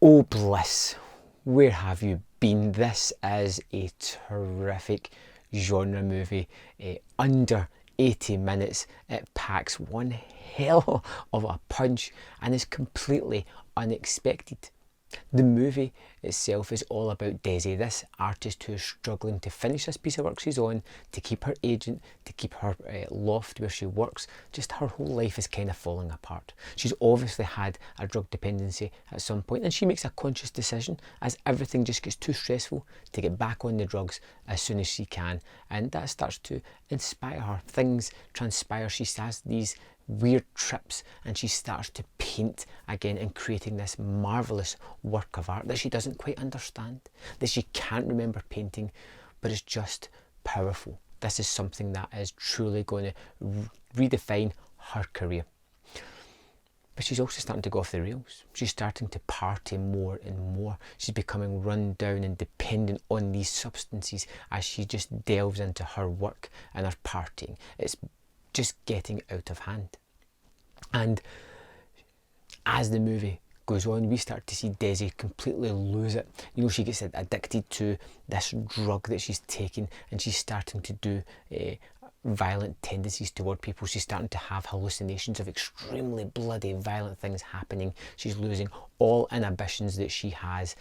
Oh Bliss, where have you been? This is a terrific genre movie. Under 80 minutes, it packs one hell of a punch and is completely unexpected. The movie itself is all about Desi, this artist who is struggling to finish this piece of work she's on, to keep her agent, to keep her loft where she works. Just her whole life is kind of falling apart. She's obviously had a drug dependency at some point, and she makes a conscious decision as everything just gets too stressful to get back on the drugs as soon as she can, and that starts to inspire her. Things transpire. She has these weird trips and she starts to paint again and creating this marvellous work of art that she doesn't quite understand, that she can't remember painting, but it's just powerful. This is something that is truly going to redefine her career. But she's also starting to go off the rails. She's starting to party more and more. She's becoming run down and dependent on these substances as she just delves into her work and her partying. It's just getting out of hand. And as the movie goes on, we start to see Desi completely lose it. You know, she gets addicted to this drug that she's taking, and she's starting to do violent tendencies toward people. She's starting to have hallucinations of extremely bloody, violent things happening. She's losing all inhibitions that she has.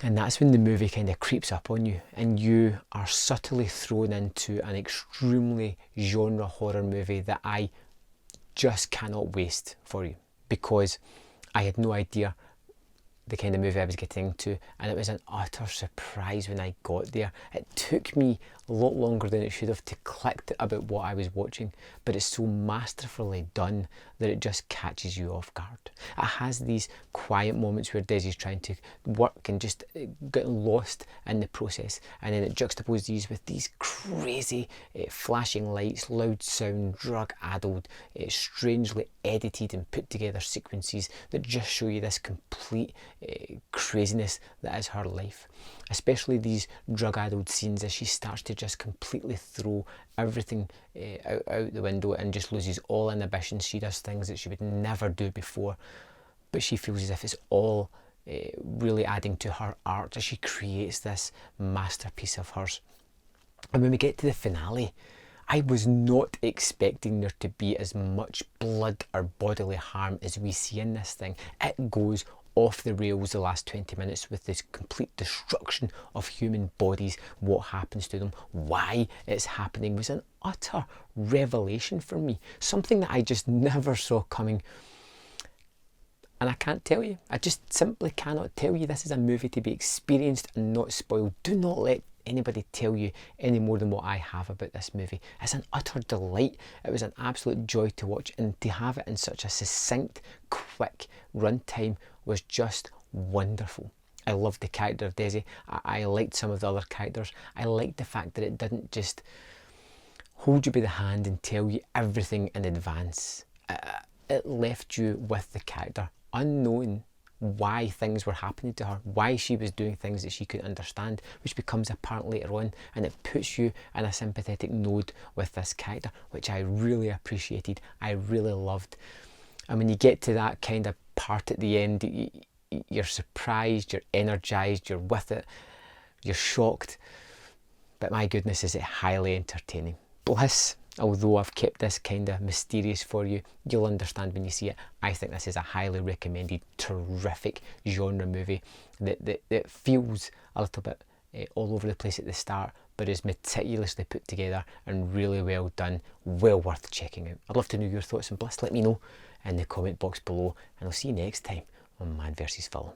And that's when the movie kind of creeps up on you and you are subtly thrown into an extremely genre horror movie that I just cannot waste for you, because I had no idea the kind of movie I was getting into, and it was an utter surprise when I got there. It took me a lot longer than it should have to click about what I was watching, but it's so masterfully done that it just catches you off guard. It has these quiet moments where Desi's trying to work and just getting lost in the process, and then it juxtaposes these with these crazy flashing lights, loud sound, drug-addled, strangely edited and put together sequences that just show you this complete craziness that is her life. Especially these drug-addled scenes as she starts to just completely throw everything out the window and just loses all inhibitions. She does things that she would never do before, but she feels as if it's all really adding to her art as she creates this masterpiece of hers. And when we get to the finale, I was not expecting there to be as much blood or bodily harm as we see in this thing. It goes off the rails the last 20 minutes with this complete destruction of human bodies. What happens to them, why it's happening, was an utter revelation for me. Something that I just never saw coming. And I can't tell you. I just simply cannot tell you. This is a movie to be experienced and not spoiled. Do not let anybody tell you any more than what I have about this movie. It's an utter delight. It was an absolute joy to watch, and to have it in such a succinct, quick runtime was just wonderful. I loved the character of Desi. I liked some of the other characters. I liked the fact that it didn't just hold you by the hand and tell you everything in advance. It left you with the character, unknowing why things were happening to her, why she was doing things that she couldn't understand, which becomes apparent later on, and it puts you in a sympathetic node with this character, which I really appreciated, I really loved. And when you get to that kind of part at the end, you're surprised, you're energised, you're with it, you're shocked, but my goodness, is it highly entertaining. Bliss, although I've kept this kind of mysterious for you, you'll understand when you see it. I think this is a highly recommended, terrific genre movie that feels a little bit all over the place at the start, but is meticulously put together and really well done, well worth checking out. I'd love to know your thoughts on Bliss. Let me know in the comment box below, and I'll see you next time on Man vs. Film.